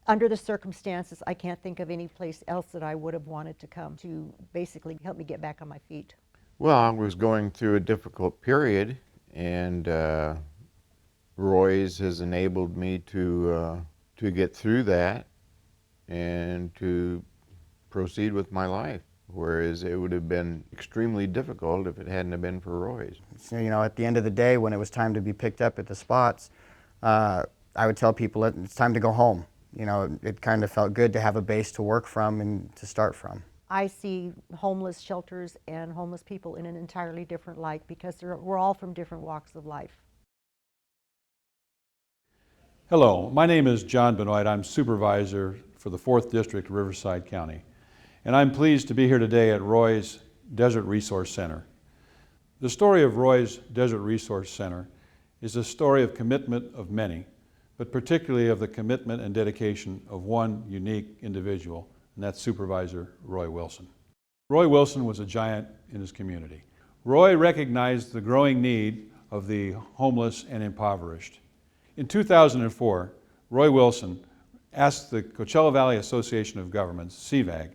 Under the circumstances, I can't think of any place else that I would have wanted to come to basically help me get back on my feet. Well, I was going through a difficult period, and Roy's has enabled me to get through that and to proceed with my life, whereas it would have been extremely difficult if it hadn't have been for Roy's. So, at the end of the day, when it was time to be picked up at the spots, I would tell people it's time to go home. It kind of felt good to have a base to work from and to start from. I see homeless shelters and homeless people in an entirely different light because we're all from different walks of life. Hello, my name is John Benoit. I'm supervisor for the 4th District, Riverside County. And I'm pleased to be here today at Roy's Desert Resource Center. The story of Roy's Desert Resource Center is a story of commitment of many, but particularly of the commitment and dedication of one unique individual, and that's Supervisor Roy Wilson. Roy Wilson was a giant in his community. Roy recognized the growing need of the homeless and impoverished. In 2004, Roy Wilson asked the Coachella Valley Association of Governments, CVAG,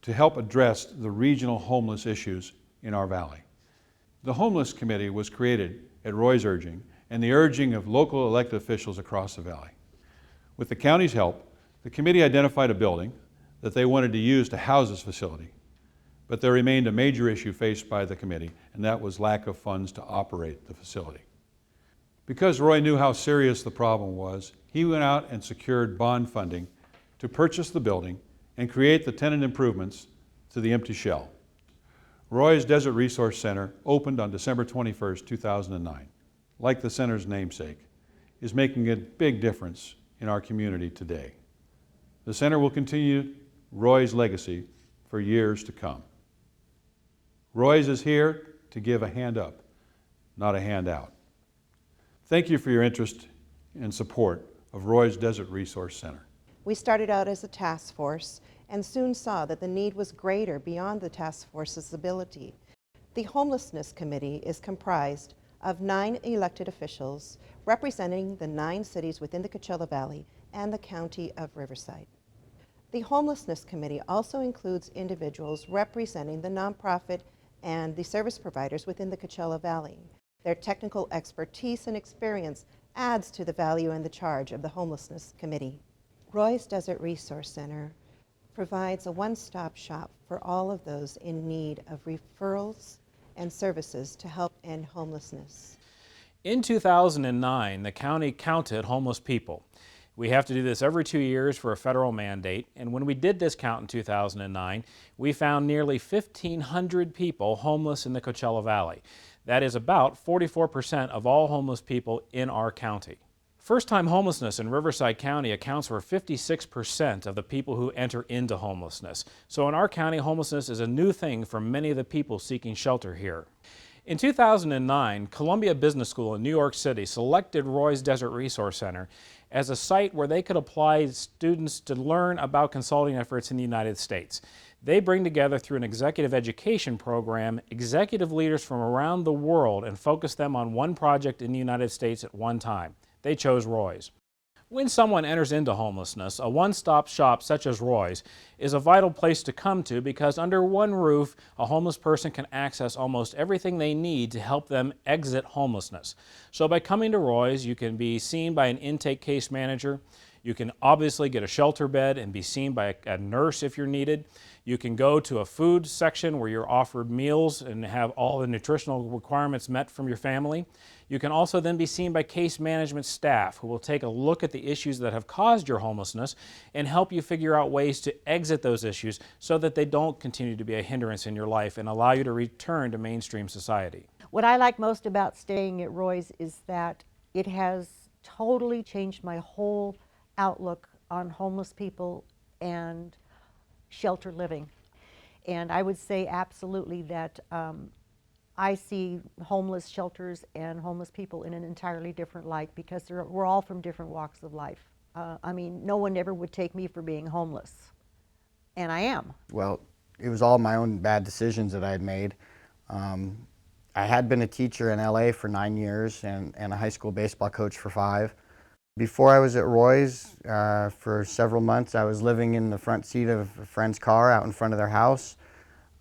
to help address the regional homeless issues in our valley. The Homeless Committee was created at Roy's urging and the urging of local elected officials across the valley. With the county's help, the committee identified a building that they wanted to use to house this facility. But there remained a major issue faced by the committee, and that was lack of funds to operate the facility. Because Roy knew how serious the problem was, he went out and secured bond funding to purchase the building and create the tenant improvements to the empty shell. Roy's Desert Resource Center opened on December 21st, 2009. Like the center's namesake, is making a big difference in our community today. The center will continue Roy's legacy for years to come. Roy's is here to give a hand up, not a handout. Thank you for your interest and support of Roy's Desert Resource Center. We started out as a task force and soon saw that the need was greater beyond the task force's ability. The Homelessness Committee is comprised of 9 elected officials representing the 9 cities within the Coachella Valley and the County of Riverside. The Homelessness Committee also includes individuals representing the nonprofit and the service providers within the Coachella Valley. Their technical expertise and experience adds to the value and the charge of the Homelessness Committee. Roy's Desert Resource Center provides a one-stop shop for all of those in need of referrals and services to help end homelessness. In 2009, the county counted homeless people. We have to do this every 2 years for a federal mandate, and when we did this count in 2009, we found nearly 1,500 people homeless in the Coachella Valley. That is about 44% of all homeless people in our county. First-time homelessness in Riverside County accounts for 56% of the people who enter into homelessness. So in our county, homelessness is a new thing for many of the people seeking shelter here. In 2009, Columbia Business School in New York City selected Roy's Desert Resource Center as a site where they could apply students to learn about consulting efforts in the United States. They bring together through an executive education program executive leaders from around the world and focus them on one project in the United States at one time. They chose Roy's. When someone enters into homelessness, a one-stop shop such as Roy's is a vital place to come to because under one roof, a homeless person can access almost everything they need to help them exit homelessness. So by coming to Roy's, you can be seen by an intake case manager. You can obviously get a shelter bed and be seen by a nurse if you're needed. You can go to a food section where you're offered meals and have all the nutritional requirements met from your family. You can also then be seen by case management staff who will take a look at the issues that have caused your homelessness and help you figure out ways to exit those issues so that they don't continue to be a hindrance in your life and allow you to return to mainstream society. What I like most about staying at Roy's is that it has totally changed my whole outlook on homeless people and shelter living. And I would say absolutely that I see homeless shelters and homeless people in an entirely different light because we're all from different walks of life. I mean, no one ever would take me for being homeless, and I am. Well, it was all my own bad decisions that I had made. I had been a teacher in LA for 9 years and a high school baseball coach for 5. Before I was at Roy's, for several months, I was living in the front seat of a friend's car out in front of their house.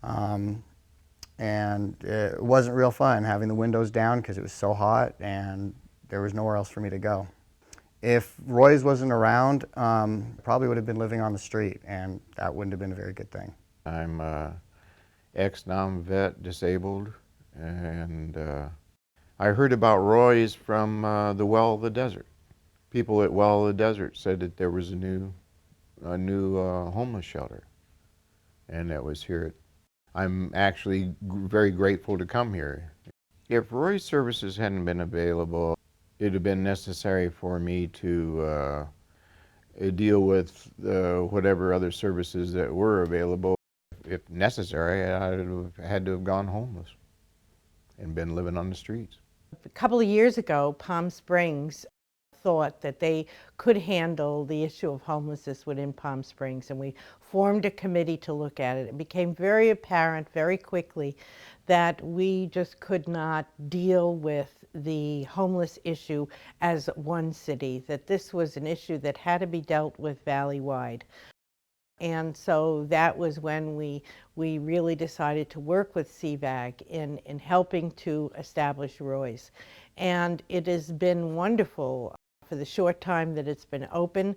And it wasn't real fun having the windows down because it was so hot and there was nowhere else for me to go. If Roy's wasn't around, probably would have been living on the street, and that wouldn't have been a very good thing. I'm ex-Nam vet, disabled, and I heard about Roy's from the Well of the Desert. People at Well of the Desert said that there was a new homeless shelter, and that was here. I'm actually very grateful to come here. If Roy's services hadn't been available, it would have been necessary for me to deal with whatever other services that were available. If necessary, I would have had to have gone homeless and been living on the streets. A couple of years ago, Palm Springs thought that they could handle the issue of homelessness within Palm Springs, and we formed a committee to look at it. It became very apparent very quickly that we just could not deal with the homeless issue as one city, that this was an issue that had to be dealt with valley-wide. And so that was when we really decided to work with CVAG in helping to establish Roy's. And it has been wonderful for the short time that it's been open.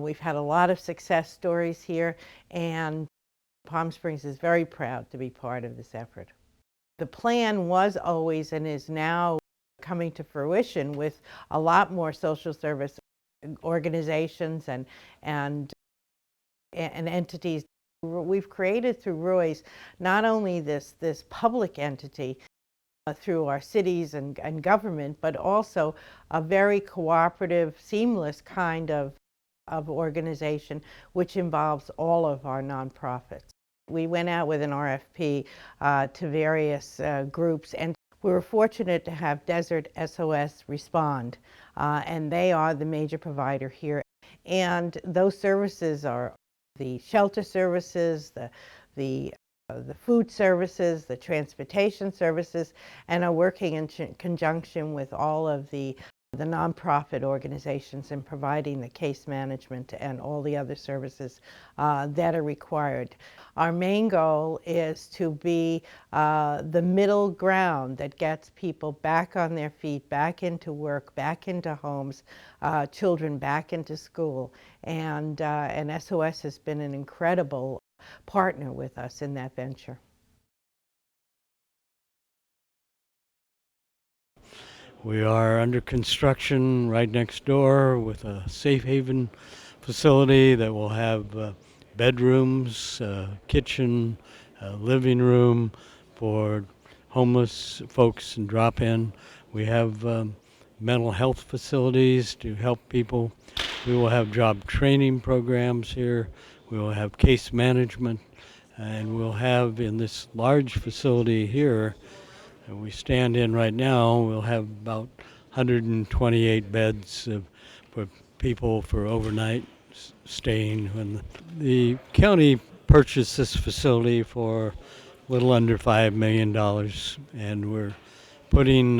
We've had a lot of success stories here, and Palm Springs is very proud to be part of this effort. The plan was always and is now coming to fruition with a lot more social service organizations and entities. We've created through Roy's not only this public entity through our cities and government, but also a very cooperative, seamless kind of organization which involves all of our nonprofits. We went out with an RFP to various groups, and we were fortunate to have Desert SOS respond, and they are the major provider here. And those services are the shelter services, the food services, the transportation services, and are working in conjunction with all of the nonprofit organizations in providing the case management and all the other services that are required. Our main goal is to be the middle ground that gets people back on their feet, back into work, back into homes, children back into school. And SOS has been an incredible partner with us in that venture. We are under construction right next door with a safe haven facility that will have bedrooms, kitchen, living room for homeless folks and drop in. We have mental health facilities to help people. We will have job training programs here. We will have case management, and we'll have in this large facility here we stand in right now, we'll have about 128 beds for people for overnight staying. When the county purchased this facility for a little under $5 million, and we're putting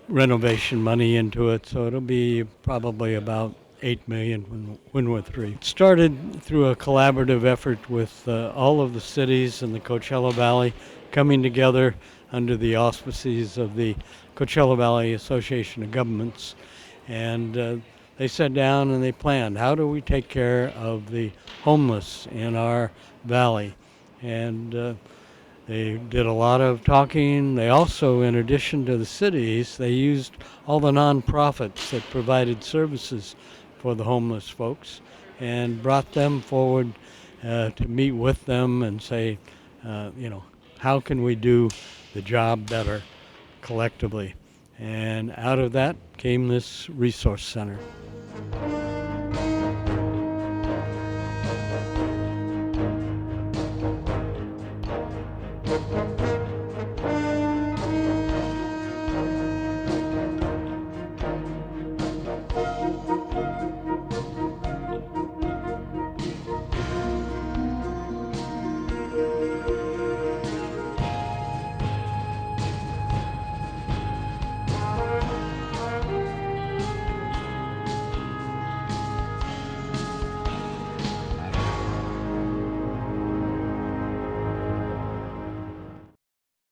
renovation money into it, so it'll be probably about $8 million when we're through. It started through a collaborative effort with all of the cities in the Coachella Valley coming together under the auspices of the Coachella Valley Association of Governments, and they sat down and they planned, how do we take care of the homeless in our valley? And they did a lot of talking. They also, in addition to the cities, they used all the nonprofits that provided services for the homeless folks and brought them forward to meet with them and say, how can we do the job better collectively? And out of that came this resource center.